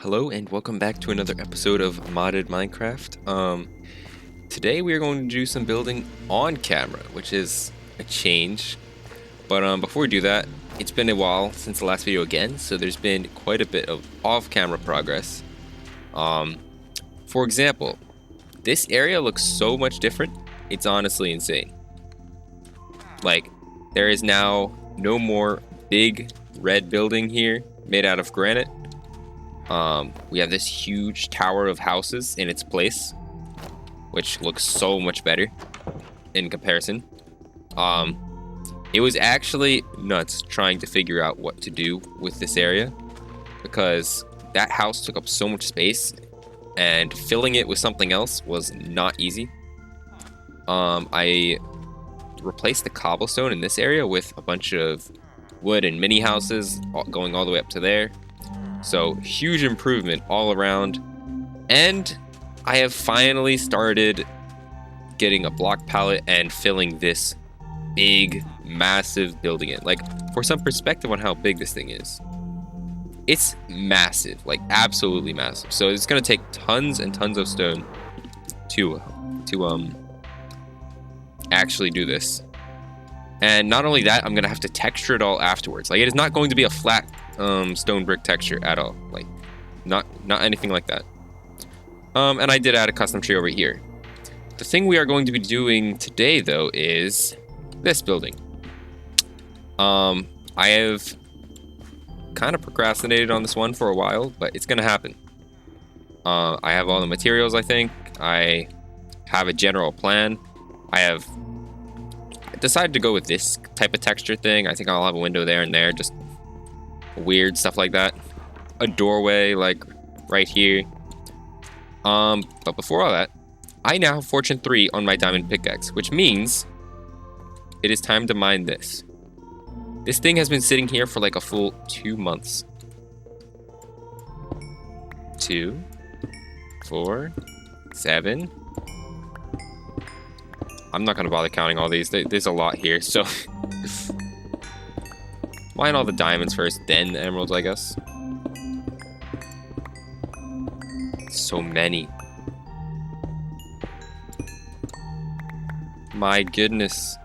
Hello and welcome back to another episode of Modded Minecraft. Today we are going to do some building on camera, which is a change. But before we do that, it's been a while since the last video again, so there's been quite a bit of off-camera progress. For example, this area looks so much different. It's honestly insane. Like, there is now no more big red building here made out of granite. We have this huge tower of houses in its place, which looks so much better in comparison. It was actually nuts trying to figure out what to do with this area because that house took up so much space and filling it with something else was not easy. I replaced the cobblestone in this area with a bunch of wood and mini houses going all the way up to there. So huge improvement all around. And I have finally started getting a block palette and filling this big, massive building in. Like, for some perspective on how big this thing is, it's massive, like absolutely massive. So it's gonna take tons and tons of stone to actually do this. And not only that, I'm gonna have to texture it all afterwards. Like, it is not going to be a flat stone brick texture at all. Like, not anything like that. And I did add a custom tree over here. The thing we are going to be doing today, though, is this building. I have kind of procrastinated on this one for a while, but it's gonna happen. I have all the materials, I think. I have a general plan. I decided to go with this type of texture thing. I think I'll have a window there and there, just weird stuff like that. A doorway, like, right here. But before all that, I now have Fortune 3 on my diamond pickaxe, which means it is time to mine this. This thing has been sitting here for like a full 2 months. 2, 4, 7. I'm not gonna bother counting all these. There's a lot here, so mine all the diamonds first, then the emeralds, I guess. So many. My goodness.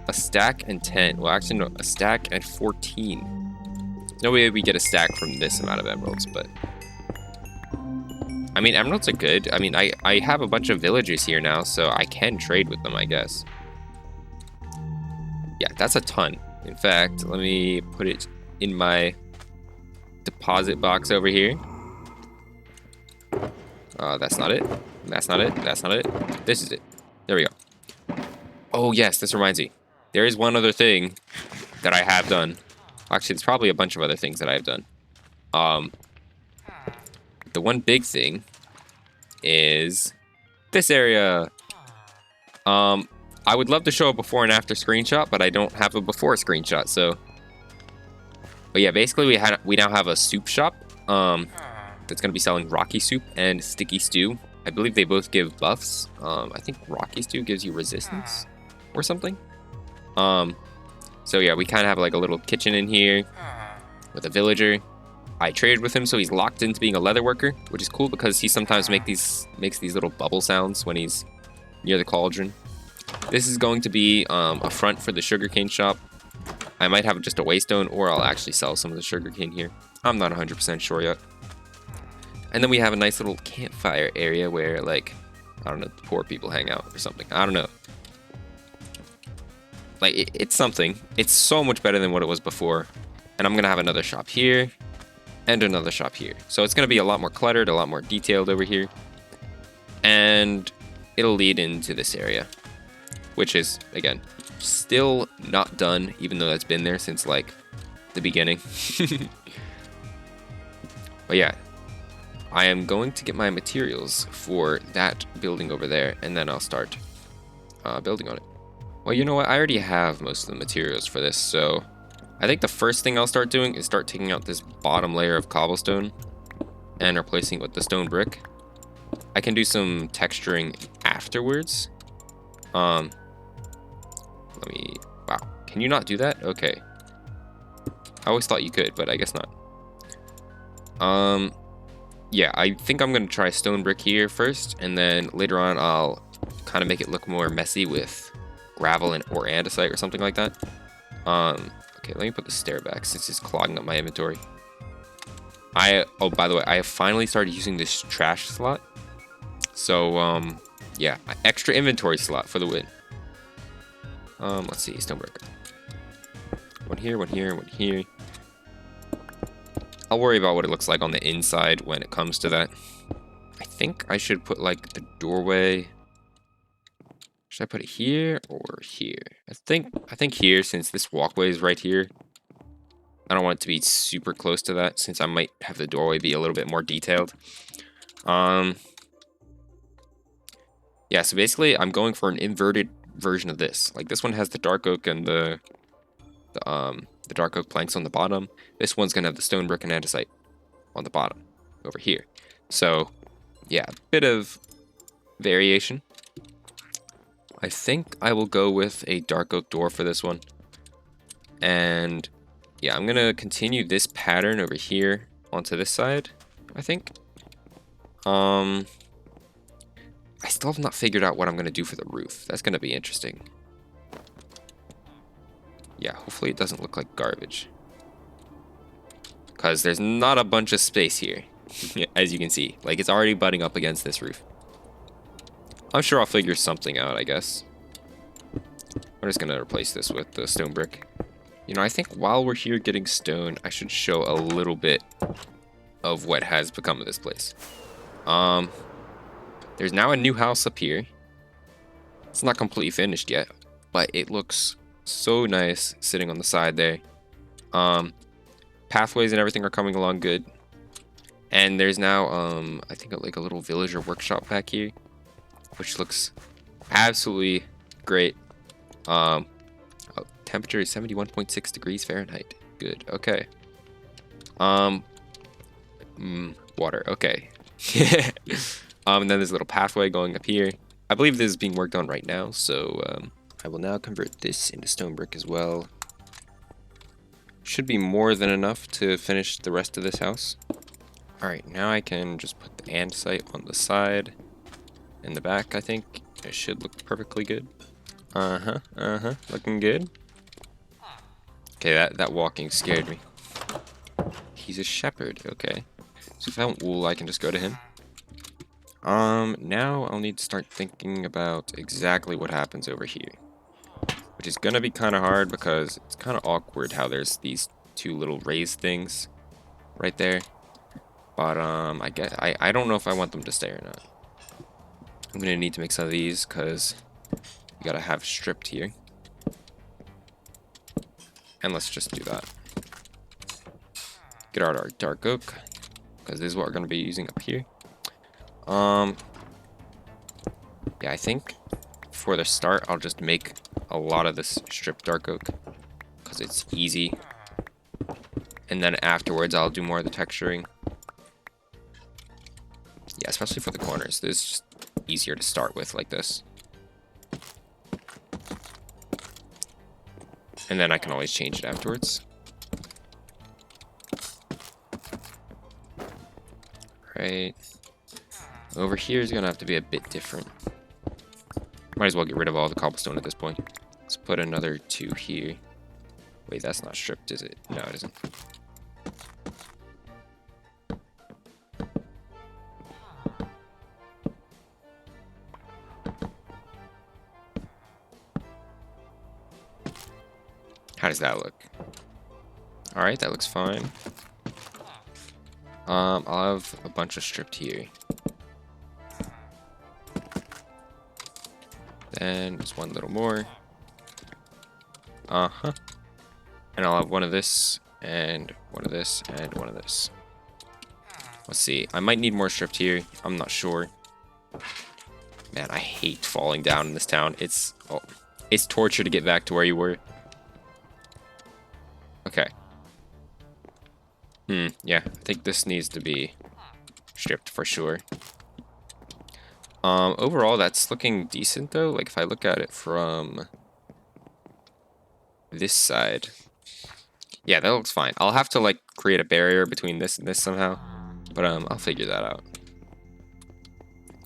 A stack and 10. Well, actually, no. A stack and 14. No way we get a stack from this amount of emeralds, but I mean, emeralds are good. I mean, I have a bunch of villagers here now, so I can trade with them, I guess. Yeah, that's a ton. In fact, let me put it in my deposit box over here. That's not it. That's not it. That's not it. This is it. There we go. Oh, yes, this reminds me. There is one other thing that I have done. Actually, there's probably a bunch of other things that I have done. The one big thing is this area. I would love to show a before and after screenshot, but I don't have a before screenshot, so. But yeah, basically we now have a soup shop that's going to be selling rocky soup and sticky stew. I believe they both give buffs. I think rocky stew gives you resistance or something. So yeah, we kind of have like a little kitchen in here with a villager. I traded with him, so he's locked into being a leather worker, which is cool because he sometimes makes these little bubble sounds when he's near the cauldron. This is going to be a front for the sugarcane shop. I might have just a waystone, or I'll actually sell some of the sugarcane here. I'm not 100% sure yet. And then we have a nice little campfire area where, like, I don't know, the poor people hang out or something. I don't know. Like, it's something. It's so much better than what it was before. And I'm going to have another shop here and another shop here. So it's going to be a lot more cluttered, a lot more detailed over here. And it'll lead into this area, which is, again, still not done, even though that's been there since, like, the beginning. But yeah, I am going to get my materials for that building over there, and then I'll start building on it. Well, you know what? I already have most of the materials for this, so I think the first thing I'll start doing is start taking out this bottom layer of cobblestone and replacing it with the stone brick. I can do some texturing afterwards. Let me... Wow. Can you not do that? Okay. I always thought you could, but I guess not. Yeah, I think I'm gonna try stone brick here first, and then later on I'll kind of make it look more messy with gravel and or andesite or something like that. Okay, let me put the stair back since it's clogging up my inventory. Oh, by the way, I have finally started using this trash slot. So, yeah, extra inventory slot for the win. Let's see, stone brick. One here, one here, one here. I'll worry about what it looks like on the inside when it comes to that. I think I should put like the doorway. Should I put it here or here? I think here, since this walkway is right here. I don't want it to be super close to that since I might have the doorway be a little bit more detailed. Yeah, so basically I'm going for an inverted version of this. Like this one has the dark oak and the dark oak planks on the bottom. This one's gonna have the stone brick and andesite on the bottom over here. So yeah, a bit of variation. I think I will go with a dark oak door for this one. And yeah, I'm gonna continue this pattern over here onto this side, I think. I still have not figured out what I'm gonna do for the roof. That's gonna be interesting. Yeah, hopefully it doesn't look like garbage. Because there's not a bunch of space here, as you can see. Like, it's already butting up against this roof. I'm sure I'll figure something out, I guess. I'm just gonna replace this with the stone brick. You know, I think while we're here getting stone, I should show a little bit of what has become of this place. There's now a new house up here. It's not completely finished yet, but it looks so nice sitting on the side there. Pathways and everything are coming along good. And there's now, I think like a little villager workshop back here, which looks absolutely great. Oh, temperature is 71.6 degrees Fahrenheit. Good. Okay. Water. Okay. And then there's a little pathway going up here. I believe this is being worked on right now, so I will now convert this into stone brick as well. Should be more than enough to finish the rest of this house. Alright, now I can just put the andesite on the side. In the back, I think. It should look perfectly good. Looking good. Okay, that walking scared me. He's a shepherd, okay. So if I want wool, I can just go to him. Now I'll need to start thinking about exactly what happens over here. Which is gonna be kind of hard because it's kind of awkward how there's these two little raised things right there. But, I don't know if I want them to stay or not. I'm gonna need to make some of these because you gotta have stripped here. And let's just do that. Get out our dark oak, because this is what we're gonna be using up here. Yeah, I think for the start, I'll just make a lot of this stripped dark oak, because it's easy. And then afterwards, I'll do more of the texturing. Yeah, especially for the corners. This is just easier to start with like this. And then I can always change it afterwards. Right. Over here is gonna have to be a bit different. Might as well get rid of all the cobblestone at this point. Let's put another 2 here. Wait, that's not stripped, is it? No, it isn't. How does that look? Alright, that looks fine. I'll have a bunch of stripped here. Then just one little more. And I'll have one of this, and one of this, and one of this. Let's see. I might need more stripped here. I'm not sure. Man, I hate falling down in this town. It's torture to get back to where you were. Okay. Yeah, I think this needs to be stripped for sure. Overall, that's looking decent, though. Like, if I look at it from this side. Yeah, that looks fine. I'll have to, like, create a barrier between this and this somehow. But I'll figure that out.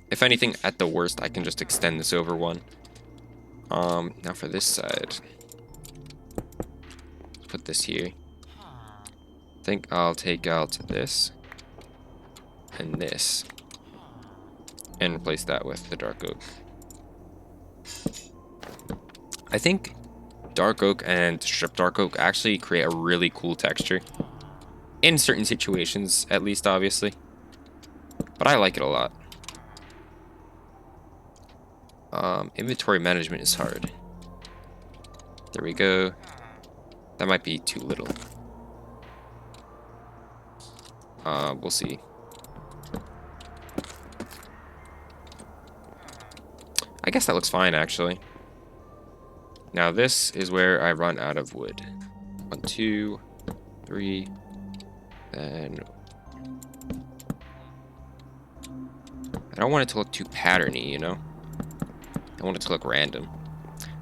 If anything, at the worst, I can just extend this over one. Now for this side. Let's put this here. I think I'll take out this and this and replace that with the dark oak. I think dark oak and stripped dark oak actually create a really cool texture. In certain situations, at least, obviously. But I like it a lot. Inventory management is hard. There we go. That might be too little. We'll see. I guess that looks fine, actually. Now this is where I run out of wood. 1, 2, 3, then... I don't want it to look too patterny, you know? I want it to look random.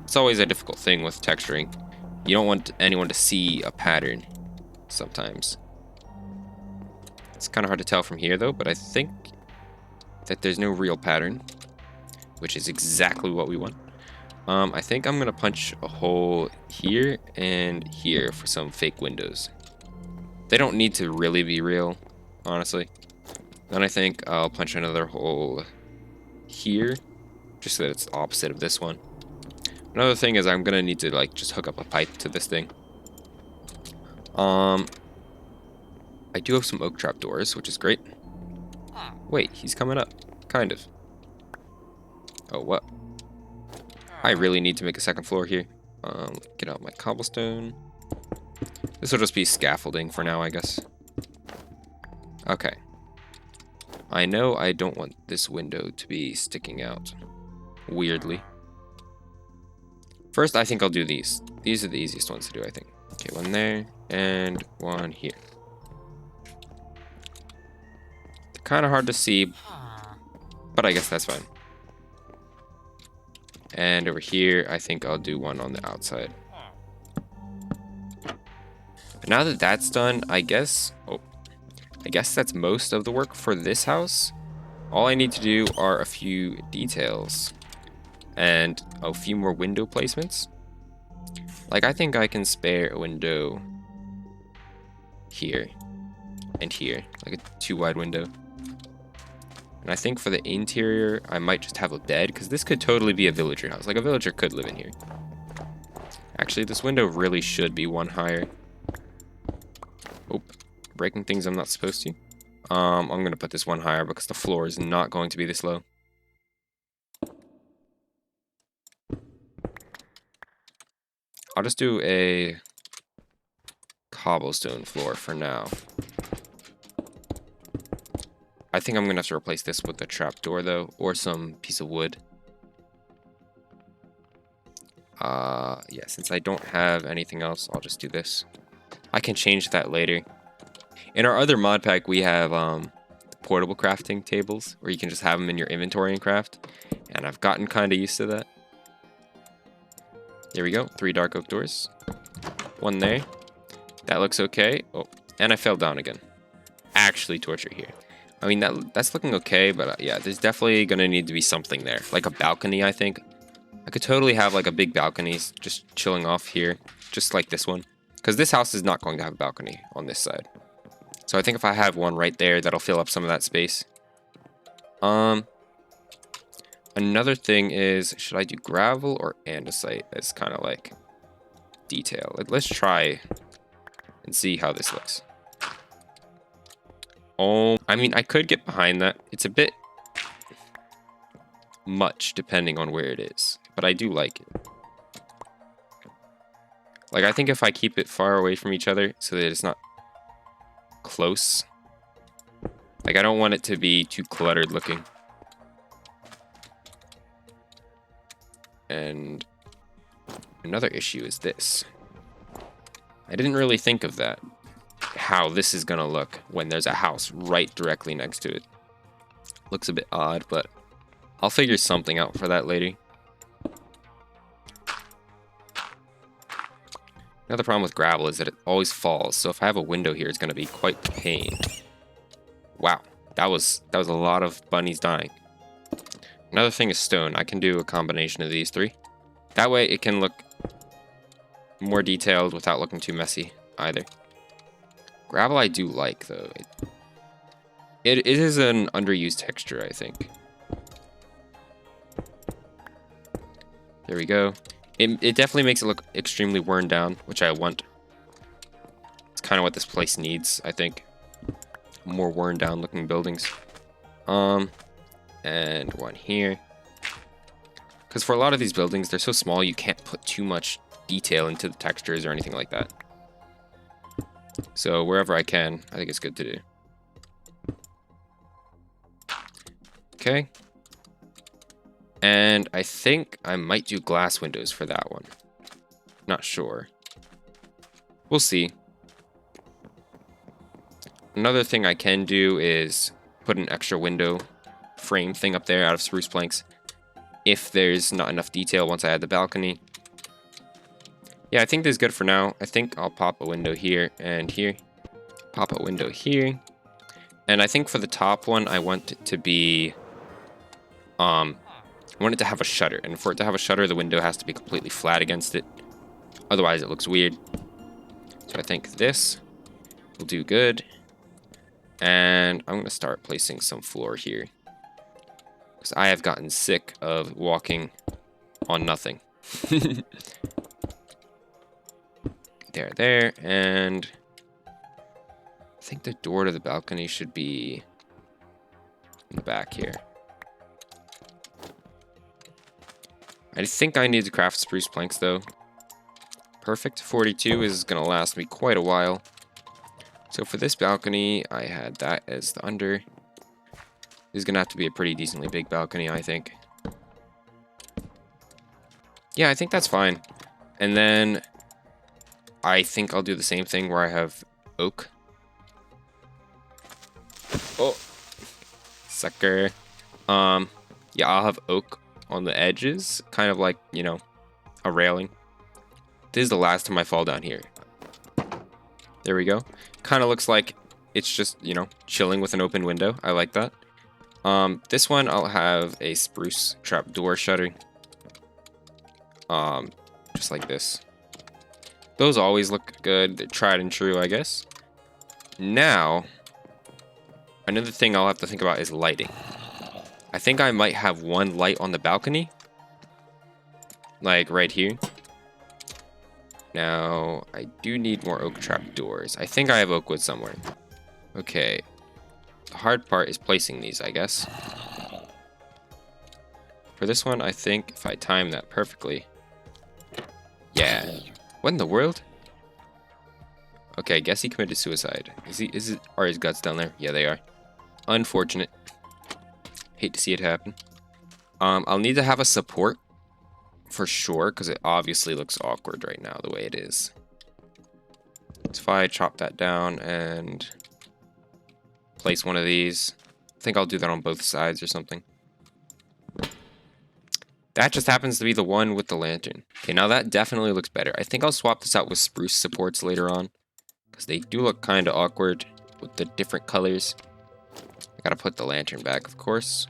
It's always a difficult thing with texturing. You don't want anyone to see a pattern sometimes. It's kind of hard to tell from here though, but I think that there's no real pattern, which is exactly what we want. I think I'm gonna punch a hole here and here for some fake windows. They don't need to really be real, honestly. Then I think I'll punch another hole here, just so that it's opposite of this one. Another thing is I'm gonna need to like just hook up a pipe to this thing. I do have some oak trap doors, which is great. Wait, he's coming up. Kind of. Oh, what? I really need to make a second floor here. Get out my cobblestone. This will just be scaffolding for now, I guess. Okay. I know I don't want this window to be sticking out weirdly. First, I think I'll do these. These are the easiest ones to do, I think. Okay, one there and one here. They're kind of hard to see, but I guess that's fine. And over here, I think I'll do one on the outside. But now that that's done, I guess that's most of the work for this house. All I need to do are a few details and a few more window placements. Like, I think I can spare a window here and here, like a 2-wide window. And I think for the interior, I might just have a bed, because this could totally be a villager house. Like, a villager could live in here. Actually, this window really should be one higher. Oh, breaking things I'm not supposed to. I'm going to put this one higher because the floor is not going to be this low. I'll just do a cobblestone floor for now. I think I'm going to have to replace this with a trapdoor, though, or some piece of wood. Yeah, since I don't have anything else, I'll just do this. I can change that later. In our other mod pack, we have portable crafting tables, where you can just have them in your inventory and craft. And I've gotten kind of used to that. There we go, 3 dark oak doors. One there. That looks okay. Oh, and I fell down again. Actually, torture here. I mean, that's looking okay, but yeah, there's definitely gonna need to be something there. Like a balcony, I think. I could totally have like a big balcony just chilling off here, just like this one. Because this house is not going to have a balcony on this side. So I think if I have one right there, that'll fill up some of that space. Another thing is, should I do gravel or andesite as kind of like detail? Let's try and see how this looks. Oh, I mean, I could get behind that. It's a bit much depending on where it is, but I do like it. Like, I think if I keep it far away from each other so that it's not close. Like, I don't want it to be too cluttered looking. And another issue is this. I didn't really think of that. How this is gonna look when there's a house right directly next to it. Looks a bit odd, but I'll figure something out for that later. Another problem with gravel is that it always falls, so if I have a window here, it's gonna be quite a pain. Wow, that was a lot of bunnies dying. Another thing is stone. I can do a combination of these three. That way it can look more detailed without looking too messy either. Gravel I do like, though. It is an underused texture, I think. There we go. It definitely makes it look extremely worn down, which I want. It's kind of what this place needs, I think. More worn down looking buildings. And one here. Because for a lot of these buildings, they're so small you can't put too much detail into the textures or anything like that. So wherever I can, I think it's good to do. Okay. And I think I might do glass windows for that one. Not sure. We'll see. Another thing I can do is put an extra window frame thing up there out of spruce planks if there's not enough detail once I add the balcony. Yeah, I think this is good for now. I think I'll pop a window here and here. Pop a window here. And I think for the top one, I want it to be... I want it to have a shutter. And for it to have a shutter, the window has to be completely flat against it. Otherwise, it looks weird. So I think this will do good. And I'm going to start placing some floor here. Because I have gotten sick of walking on nothing. There, and I think the door to the balcony should be in the back here. I think I need to craft spruce planks, though. Perfect. 42 is going to last me quite a while. So for this balcony, I had that as the under. This is going to have to be a pretty decently big balcony, I think. Yeah, I think that's fine. And then I think I'll do the same thing where I have oak. Oh, sucker. Yeah, I'll have oak on the edges, kind of like, you know, a railing. This is the last time I fall down here. There we go. Kind of looks like it's just, you know, chilling with an open window. I like that. This one I'll have a spruce trapdoor shutter. Just like this. Those always look good. They're tried and true, I guess. Now, another thing I'll have to think about is lighting. I think I might have one light on the balcony. Like right here. Now, I do need more oak trap doors. I think I have oak wood somewhere. Okay. The hard part is placing these, I guess. For this one, I think if I time that perfectly. Yeah. What in the world? Okay, I guess he committed suicide. Are his guts down there? Yeah, they are. Unfortunate. Hate to see it happen. I'll need to have a support for sure, because it obviously looks awkward right now the way it is. So if I chop that down and place one of these, I think I'll do that on both sides or something. That just happens to be the one with the lantern. Okay, now that definitely looks better. I think I'll swap this out with spruce supports later on, because they do look kind of awkward with the different colors. I gotta put the lantern back, of course.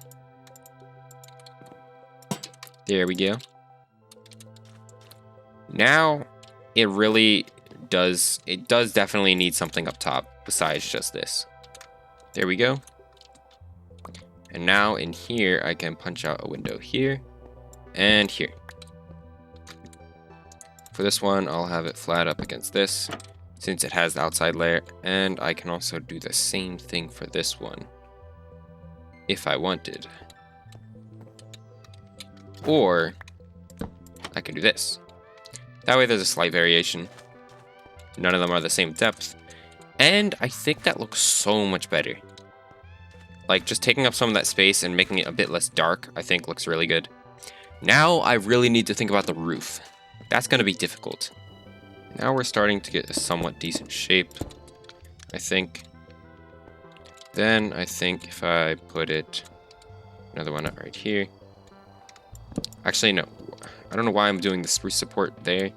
There we go. Now, it really does, definitely need something up top besides just this. There we go. And now in here, I can punch out a window here and here. For this one, I'll have it flat up against this since it has the outside layer. And I can also do the same thing for this one if I wanted. Or I can do this. That way there's a slight variation. None of them are the same depth. And I think that looks so much better. Like, just taking up some of that space and making it a bit less dark, I think looks really good. Now I really need to think about the roof. That's going to be difficult. Now we're starting to get a somewhat decent shape, I think. Then I think if I put it, another one right here. Actually, no. I don't know why I'm doing the spruce support there.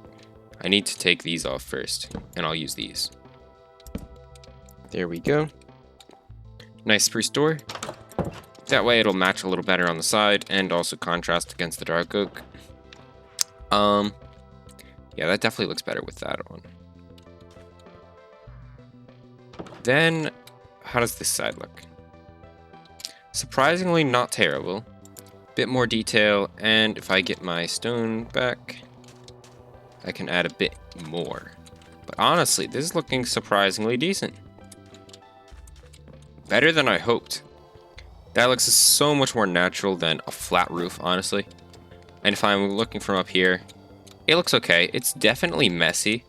I need to take these off first, and I'll use these. There we go. Nice spruce door. That way it'll match a little better on the side and also contrast against the dark oak. Yeah, that definitely looks better with that on. Then, how does this side look? Surprisingly not terrible. Bit more detail, and if I get my stone back, I can add a bit more. But honestly, this is looking surprisingly decent. Better than I hoped. That looks so much more natural than a flat roof, honestly. And if I'm looking from up here, it looks okay. It's definitely messy,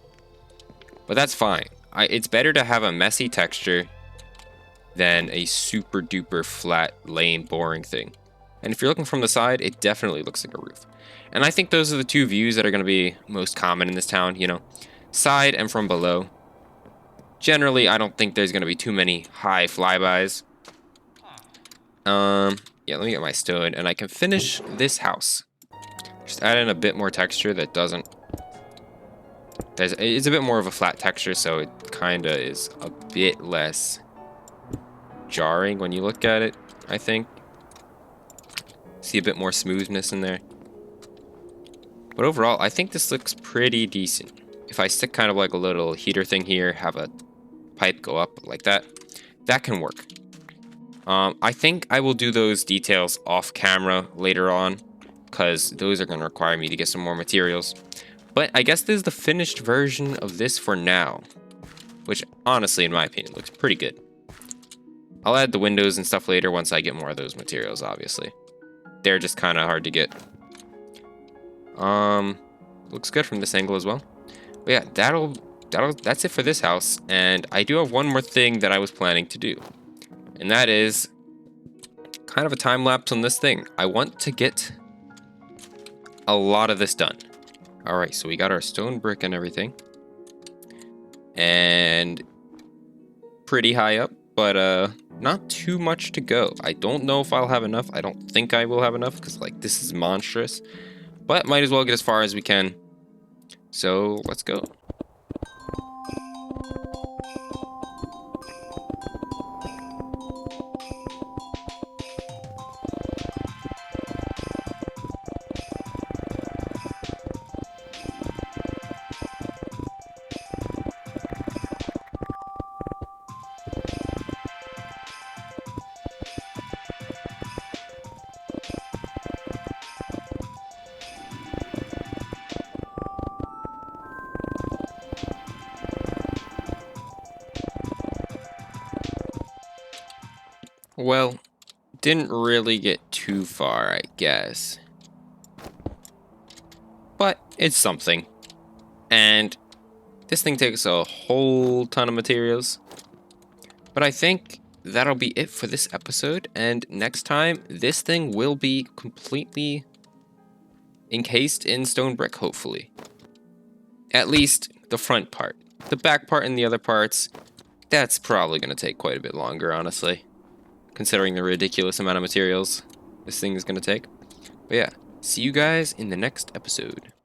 but that's fine. It's better to have a messy texture than a super duper flat, lame, boring thing. And if you're looking from the side, it definitely looks like a roof. And I think those are the two views that are going to be most common in this town, you know, side and from below. Generally, I don't think there's going to be too many high flybys. Yeah, let me get my stone, and I can finish this house. Just add in a bit more texture that doesn't... It's a bit more of a flat texture, so it kind of is a bit less jarring when you look at it, I think. See a bit more smoothness in there. But overall, I think this looks pretty decent. If I stick kind of like a little heater thing here, have a pipe go up like that, that can work. I think I will do those details off camera later on, because those are going to require me to get some more materials. But I guess this is the finished version of this for now, which honestly, in my opinion, looks pretty good. I'll add the windows and stuff later once I get more of those materials, obviously. They're just kind of hard to get. Looks good from this angle as well. But yeah, that's it for this house. And I do have one more thing that I was planning to do. And that is kind of a time lapse on this thing. I want to get a lot of this done. All right, so we got our stone brick and everything. And pretty high up, but not too much to go. I don't know if I'll have enough. I don't think I will have enough because like this is monstrous. But might as well get as far as we can. So let's go. Well, didn't really get too far, I guess. But it's something. And this thing takes a whole ton of materials. But I think that'll be it for this episode. And next time, this thing will be completely encased in stone brick, hopefully. At least the front part. The back part and the other parts, that's probably going to take quite a bit longer, honestly. Considering the ridiculous amount of materials this thing is going to take. But yeah, see you guys in the next episode.